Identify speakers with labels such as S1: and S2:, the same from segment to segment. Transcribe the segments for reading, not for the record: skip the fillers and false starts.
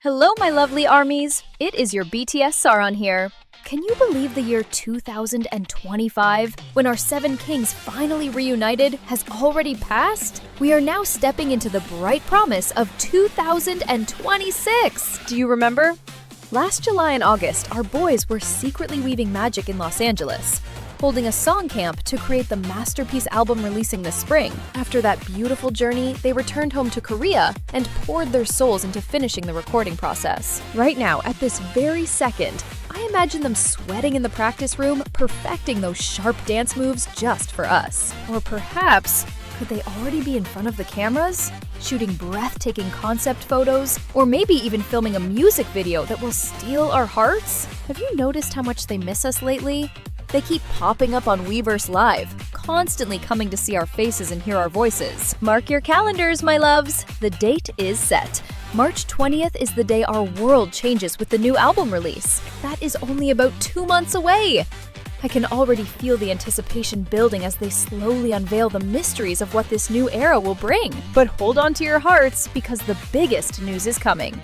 S1: Hello, my lovely armies! It is your BTS RM here. Can you believe the year 2025, when our 7 kings finally reunited, has already passed? We are now stepping into the bright promise of 2026! Do you remember? Last July and August, our boys were secretly weaving magic in Los Angeles, holding a song camp to create the masterpiece album releasing this spring. After that beautiful journey, they returned home to Korea and poured their souls into finishing the recording process. Right now, at this very second, I imagine them sweating in the practice room, perfecting those sharp dance moves just for us. Or perhaps, could they already be in front of the cameras, shooting breathtaking concept photos, or maybe even filming a music video that will steal our hearts? Have you noticed how much they miss us lately? They keep popping up on Weverse Live, constantly coming to see our faces and hear our voices. Mark your calendars, my loves! The date is set. March 20th is the day our world changes with the new album release. That is only about 2 months away! I can already feel the anticipation building as they slowly unveil the mysteries of what this new era will bring. But hold on to your hearts, because the biggest news is coming.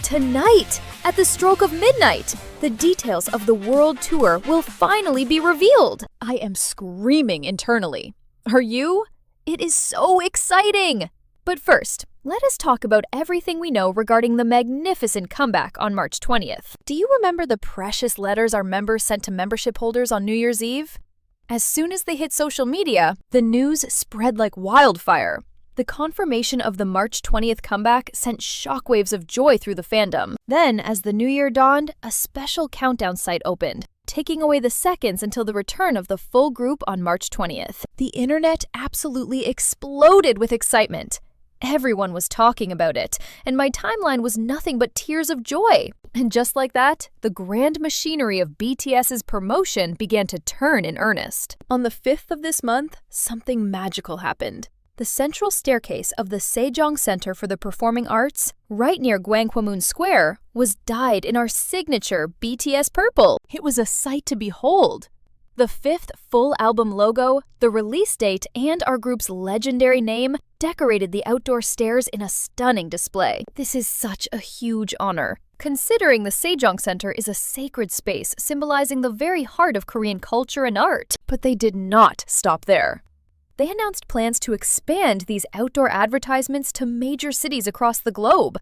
S1: Tonight, at the stroke of midnight, the details of the world tour will finally be revealed. I am screaming internally. Are you? It is so exciting! But first, let us talk about everything we know regarding the magnificent comeback on March 20th. Do you remember the precious letters our members sent to membership holders on New Year's Eve? As soon as they hit social media, the news spread like wildfire. The confirmation of the March 20th comeback sent shockwaves of joy through the fandom. Then, as the new year dawned, a special countdown site opened, taking away the seconds until the return of the full group on March 20th. The internet absolutely exploded with excitement. Everyone was talking about it, and my timeline was nothing but tears of joy. And just like that, the grand machinery of BTS's promotion began to turn in earnest. On the 5th of this month, something magical happened. The central staircase of the Sejong Center for the Performing Arts, right near Gwanghwamun Square, was dyed in our signature BTS purple. It was a sight to behold. The 5th full album logo, the release date, and our group's legendary name decorated the outdoor stairs in a stunning display. This is such a huge honor, considering the Sejong Center is a sacred space symbolizing the very heart of Korean culture and art. But they did not stop there. They announced plans to expand these outdoor advertisements to major cities across the globe.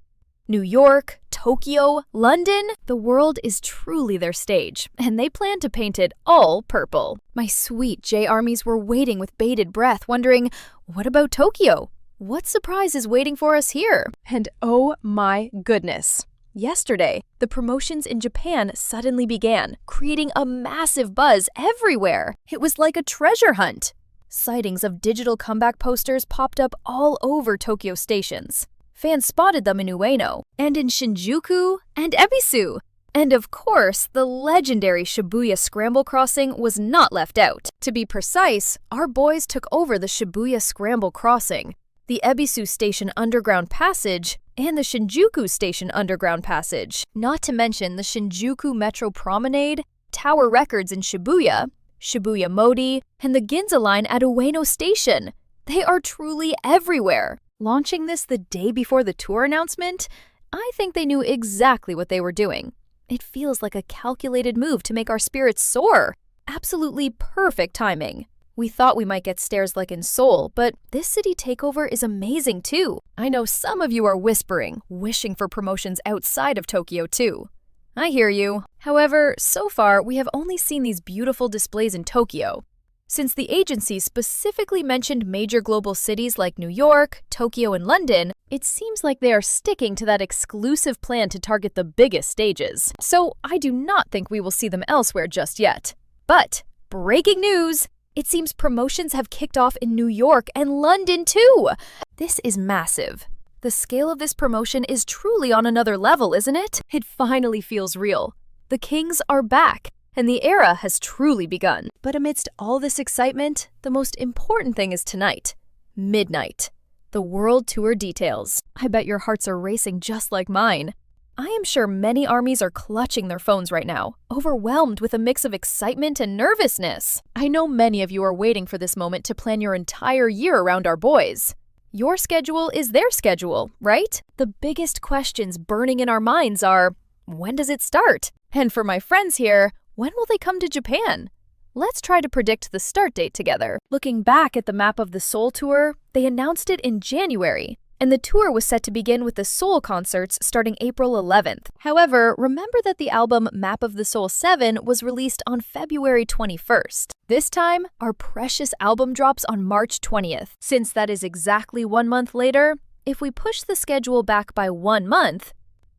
S1: New York, Tokyo, London, the world is truly their stage, and they plan to paint it all purple. My sweet J-Armies were waiting with bated breath, wondering, what about Tokyo? What surprise is waiting for us here? And oh my goodness! Yesterday, the promotions in Japan suddenly began, creating a massive buzz everywhere. It was like a treasure hunt. Sightings of digital comeback posters popped up all over Tokyo stations. Fans spotted them in Ueno, and in Shinjuku, and Ebisu. And of course, the legendary Shibuya Scramble Crossing was not left out. To be precise, our boys took over the Shibuya Scramble Crossing, the Ebisu Station Underground Passage, and the Shinjuku Station Underground Passage. Not to mention the Shinjuku Metro Promenade, Tower Records in Shibuya, Shibuya Modi, and the Ginza line at Ueno Station. They are truly everywhere. Launching this the day before the tour announcement, I think they knew exactly what they were doing. It feels like a calculated move to make our spirits soar. Absolutely perfect timing. We thought we might get stares like in Seoul, but this city takeover is amazing too. I know some of you are whispering, wishing for promotions outside of Tokyo too. I hear you. However, so far, we have only seen these beautiful displays in Tokyo. Since the agency specifically mentioned major global cities like New York, Tokyo, and London, it seems like they are sticking to that exclusive plan to target the biggest stages. So I do not think we will see them elsewhere just yet. But, breaking news! It seems promotions have kicked off in New York and London too! This is massive. The scale of this promotion is truly on another level, isn't it? It finally feels real. The Kings are back, and the era has truly begun. But amidst all this excitement, the most important thing is tonight. Midnight. The world tour details. I bet your hearts are racing just like mine. I am sure many armies are clutching their phones right now, overwhelmed with a mix of excitement and nervousness. I know many of you are waiting for this moment to plan your entire year around our boys. Your schedule is their schedule, right? The biggest questions burning in our minds are, when does it start? And for my friends here, when will they come to Japan? Let's try to predict the start date together. Looking back at the Map of the Soul tour, they announced it in January, and the tour was set to begin with the Seoul concerts starting April 11th. However, remember that the album Map of the Soul 7 was released on February 21st. This time, our precious album drops on March 20th. Since that is exactly 1 month later, if we push the schedule back by 1 month,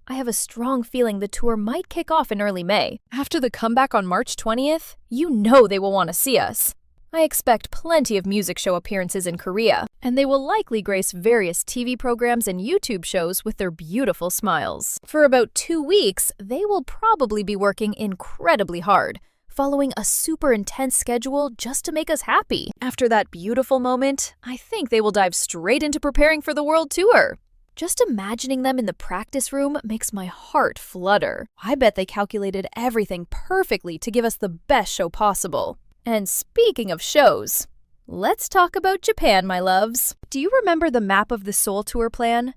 S1: I have a strong feeling the tour might kick off in early May. After the comeback on March 20th, you know they will want to see us. I expect plenty of music show appearances in Korea, and they will likely grace various TV programs and YouTube shows with their beautiful smiles. For about 2 weeks, they will probably be working incredibly hard, following a super intense schedule just to make us happy. After that beautiful moment, I think they will dive straight into preparing for the world tour. Just imagining them in the practice room makes my heart flutter. I bet they calculated everything perfectly to give us the best show possible. And speaking of shows, let's talk about Japan, my loves. Do you remember the Map of the Soul tour plan?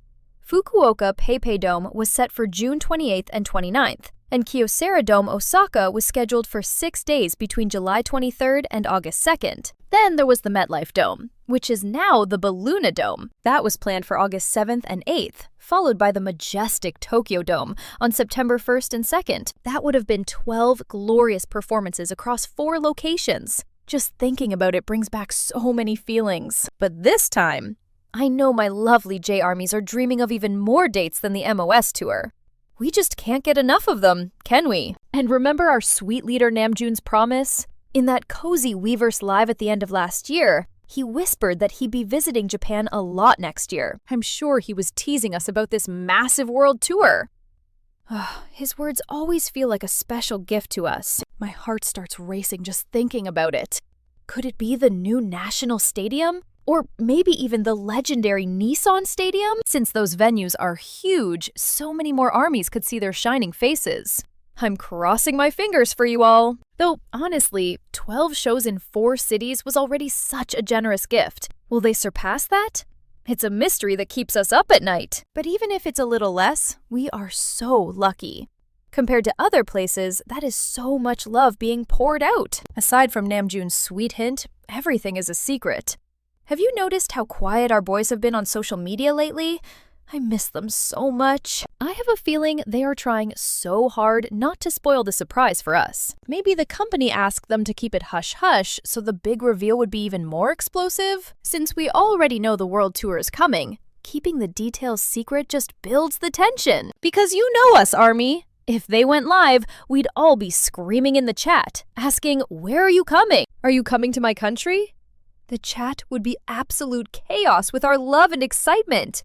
S1: Fukuoka PayPay Dome was set for June 28th and 29th, and Kyocera Dome Osaka was scheduled for 6 days between July 23rd and August 2nd. Then there was the MetLife Dome, which is now the Balluna Dome. That was planned for August 7th and 8th, followed by the majestic Tokyo Dome on September 1st and 2nd. That would have been 12 glorious performances across 4 locations. Just thinking about it brings back so many feelings. But this time, I know my lovely J-Armies are dreaming of even more dates than the MOS tour. We just can't get enough of them, can we? And remember our sweet leader Namjoon's promise? In that cozy Weverse Live at the end of last year, he whispered that he'd be visiting Japan a lot next year. I'm sure he was teasing us about this massive world tour. His words always feel like a special gift to us. My heart starts racing just thinking about it. Could it be the new National Stadium? Or maybe even the legendary Nissan Stadium? Since those venues are huge, so many more armies could see their shining faces. I'm crossing my fingers for you all. Though, honestly, 12 shows in 4 cities was already such a generous gift. Will they surpass that? It's a mystery that keeps us up at night. But even if it's a little less, we are so lucky. Compared to other places, that is so much love being poured out. Aside from Namjoon's sweet hint, everything is a secret. Have you noticed how quiet our boys have been on social media lately? I miss them so much. I have a feeling they are trying so hard not to spoil the surprise for us. Maybe the company asked them to keep it hush-hush so the big reveal would be even more explosive? Since we already know the world tour is coming, keeping the details secret just builds the tension. Because you know us, Army. If they went live, we'd all be screaming in the chat, asking, "Where are you coming? Are you coming to my country?" The chat would be absolute chaos with our love and excitement.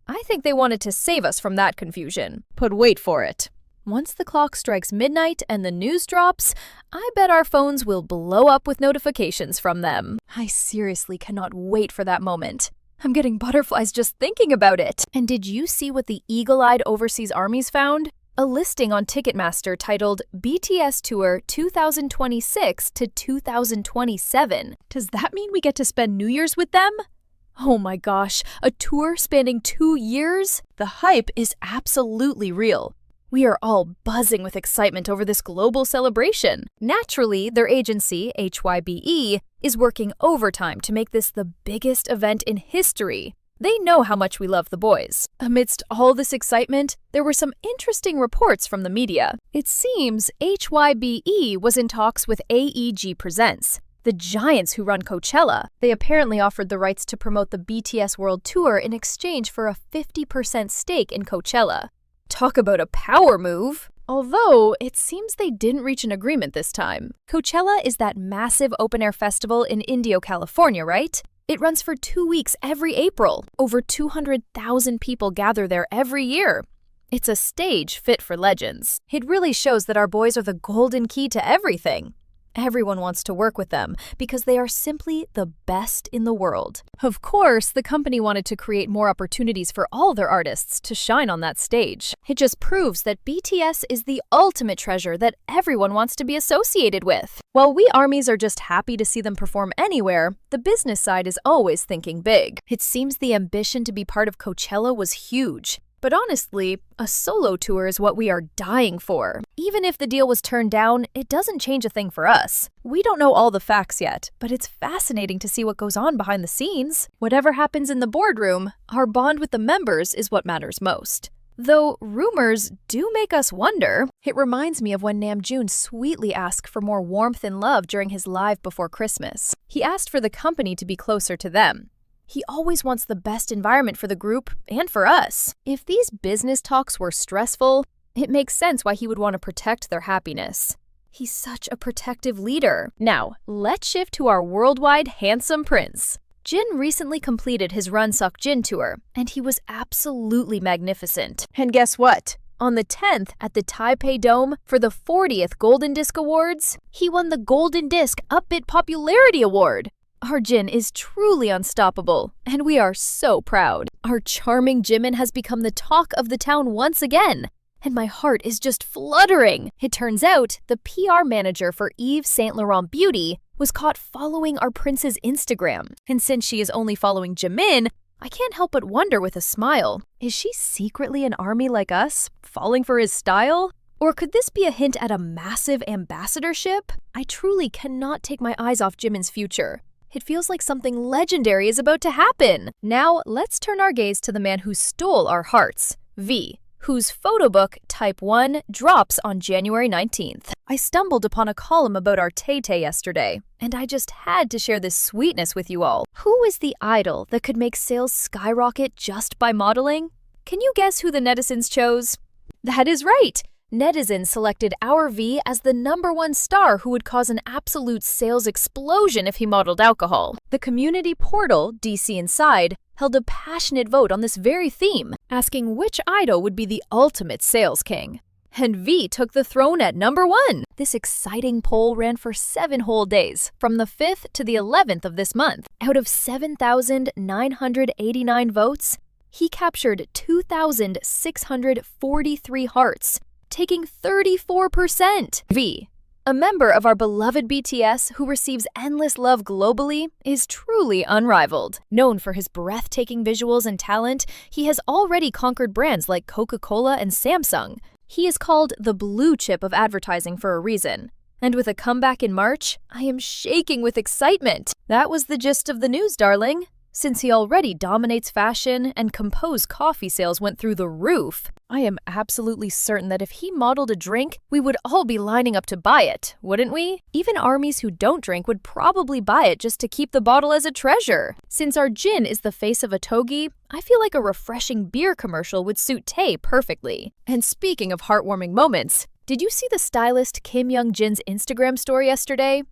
S1: I think they wanted to save us from that confusion. But wait for it. Once the clock strikes midnight and the news drops, I bet our phones will blow up with notifications from them. I seriously cannot wait for that moment. I'm getting butterflies just thinking about it. And did you see what the eagle-eyed overseas armies found? A listing on Ticketmaster titled BTS Tour 2026 to 2027. Does that mean we get to spend New Year's with them? Oh my gosh, a tour spanning 2 years? The hype is absolutely real. We are all buzzing with excitement over this global celebration. Naturally, their agency, HYBE, is working overtime to make this the biggest event in history. They know how much we love the boys. Amidst all this excitement, there were some interesting reports from the media. It seems HYBE was in talks with AEG Presents, the giants who run Coachella. They apparently offered the rights to promote the BTS World Tour in exchange for a 50% stake in Coachella. Talk about a power move! Although, it seems they didn't reach an agreement this time. Coachella is that massive open-air festival in Indio, California, right? It runs for 2 weeks every April. Over 200,000 people gather there every year. It's a stage fit for legends. It really shows that our boys are the golden key to everything. Everyone wants to work with them because they are simply the best in the world. Of course, the company wanted to create more opportunities for all their artists to shine on that stage. It just proves that BTS is the ultimate treasure that everyone wants to be associated with. While we ARMYs are just happy to see them perform anywhere, the business side is always thinking big. It seems the ambition to be part of Coachella was huge. But honestly, a solo tour is what we are dying for. Even if the deal was turned down, it doesn't change a thing for us. We don't know all the facts yet, but it's fascinating to see what goes on behind the scenes. Whatever happens in the boardroom, our bond with the members is what matters most. Though rumors do make us wonder. It reminds me of when Namjoon sweetly asked for more warmth and love during his live before Christmas. He asked for the company to be closer to them. He always wants the best environment for the group and for us. If these business talks were stressful, it makes sense why he would want to protect their happiness. He's such a protective leader. Now, let's shift to our worldwide handsome prince. Jin recently completed his Run Seokjin tour, and he was absolutely magnificent. And guess what? On the 10th at the Taipei Dome for the 40th Golden Disc Awards, he won the Golden Disc Upbeat Popularity Award. Our Jin is truly unstoppable, and we are so proud. Our charming Jimin has become the talk of the town once again, and my heart is just fluttering. It turns out the PR manager for Yves Saint Laurent Beauty was caught following our prince's Instagram. And since she is only following Jimin, I can't help but wonder with a smile, is she secretly an ARMY like us, falling for his style? Or could this be a hint at a massive ambassadorship? I truly cannot take my eyes off Jimin's future. It feels like something legendary is about to happen. Now, let's turn our gaze to the man who stole our hearts, V, whose photo book, Type 1, drops on January 19th. I stumbled upon a column about our Tay-Tay yesterday, and I just had to share this sweetness with you all. Who is the idol that could make sales skyrocket just by modeling? Can you guess who the netizens chose? That is right! Netizens selected our V as the #1 star who would cause an absolute sales explosion if he modeled alcohol. The community portal, DC Inside, held a passionate vote on this very theme, asking which idol would be the ultimate sales king. And V took the throne at #1. This exciting poll ran for 7 whole days, from the 5th to the 11th of this month. Out of 7,989 votes, he captured 2,643 hearts, taking 34%. V, a member of our beloved BTS who receives endless love globally, is truly unrivaled. Known for his breathtaking visuals and talent, he has already conquered brands like Coca-Cola and Samsung. He is called the blue chip of advertising for a reason. And with a comeback in March, I am shaking with excitement. That was the gist of the news, darling. Since he already dominates fashion and Compose coffee sales went through the roof, I am absolutely certain that if he modeled a drink, we would all be lining up to buy it, wouldn't we? Even ARMYs who don't drink would probably buy it just to keep the bottle as a treasure. Since our Jin is the face of a togi, I feel like a refreshing beer commercial would suit Tay perfectly. And speaking of heartwarming moments, did you see the stylist Kim Young-jin's Instagram story yesterday?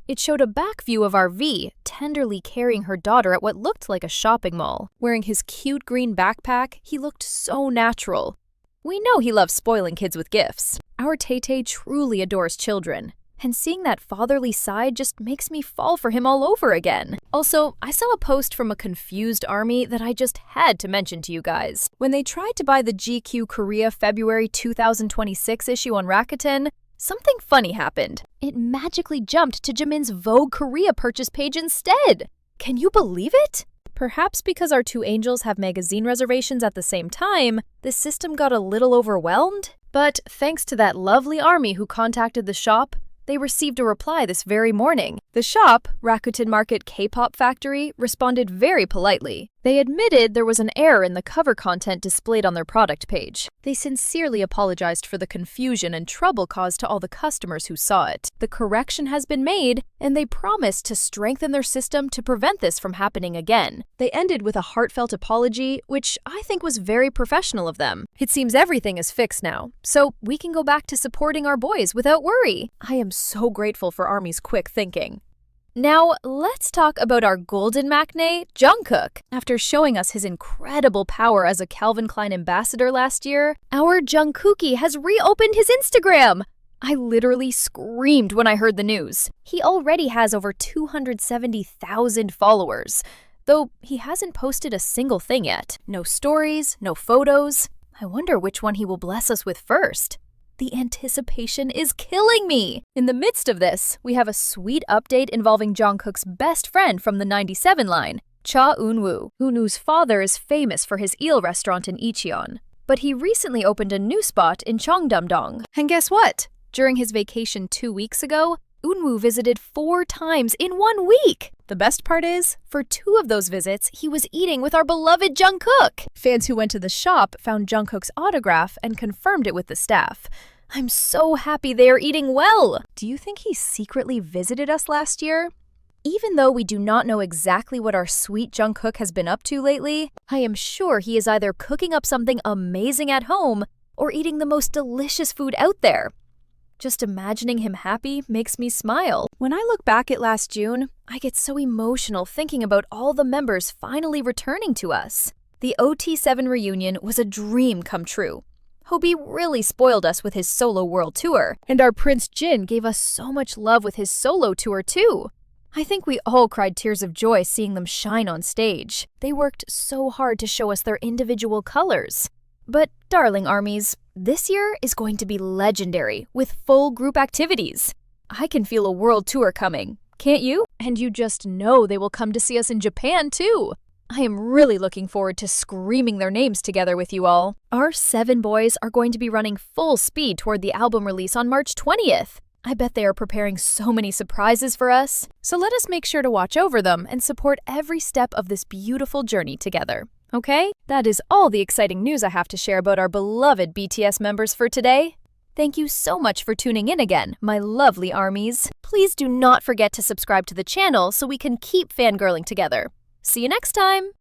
S1: It showed a back view of our V tenderly carrying her daughter at what looked like a shopping mall. Wearing his cute green backpack, he looked so natural. We know he loves spoiling kids with gifts. Our Tay-Tay truly adores children, and seeing that fatherly side just makes me fall for him all over again. Also, I saw a post from a confused ARMY that I just had to mention to you guys. When they tried to buy the GQ Korea February 2026 issue on Rakuten, something funny happened. It magically jumped to Jimin's Vogue Korea purchase page instead. Can you believe it? Perhaps because our two angels have magazine reservations at the same time, the system got a little overwhelmed? But thanks to that lovely ARMY who contacted the shop, they received a reply this very morning. The shop, Rakuten Market K-pop Factory, responded very politely. They admitted there was an error in the cover content displayed on their product page. They sincerely apologized for the confusion and trouble caused to all the customers who saw it. The correction has been made, and they promised to strengthen their system to prevent this from happening again. They ended with a heartfelt apology, which I think was very professional of them. It seems everything is fixed now, so we can go back to supporting our boys without worry. I am so grateful for ARMY's quick thinking. Now, let's talk about our golden maknae, Jungkook. After showing us his incredible power as a Calvin Klein ambassador last year, our Jungkookie has reopened his Instagram. I literally screamed when I heard the news. He already has over 270,000 followers, though he hasn't posted a single thing yet. No stories, no photos. I wonder which one he will bless us with first. The anticipation is killing me! In the midst of this, we have a sweet update involving Jungkook's best friend from the 97 line, Cha Eunwoo. Eunwoo's father is famous for his eel restaurant in Incheon, but he recently opened a new spot in Cheongdam-dong. And guess what? During his vacation 2 weeks ago, Eunwoo visited 4 times in 1 week! The best part is, for 2 of those visits, he was eating with our beloved Jungkook! Fans who went to the shop found Jungkook's autograph and confirmed it with the staff. I'm so happy they are eating well! Do you think he secretly visited us last year? Even though we do not know exactly what our sweet Jungkook has been up to lately, I am sure he is either cooking up something amazing at home or eating the most delicious food out there. Just imagining him happy makes me smile. When I look back at last June, I get so emotional thinking about all the members finally returning to us. The OT7 reunion was a dream come true. HYBE really spoiled us with his solo world tour, and our Prince Jin gave us so much love with his solo tour too. I think we all cried tears of joy seeing them shine on stage. They worked so hard to show us their individual colors. But, darling armies, this year is going to be legendary with full group activities. I can feel a world tour coming, can't you? And you just know they will come to see us in Japan too. I am really looking forward to screaming their names together with you all. Our 7 boys are going to be running full speed toward the album release on March 20th. I bet they are preparing so many surprises for us. So let us make sure to watch over them and support every step of this beautiful journey together. Okay? That is all the exciting news I have to share about our beloved BTS members for today. Thank you so much for tuning in again, my lovely armies. Please do not forget to subscribe to the channel so we can keep fangirling together. See you next time!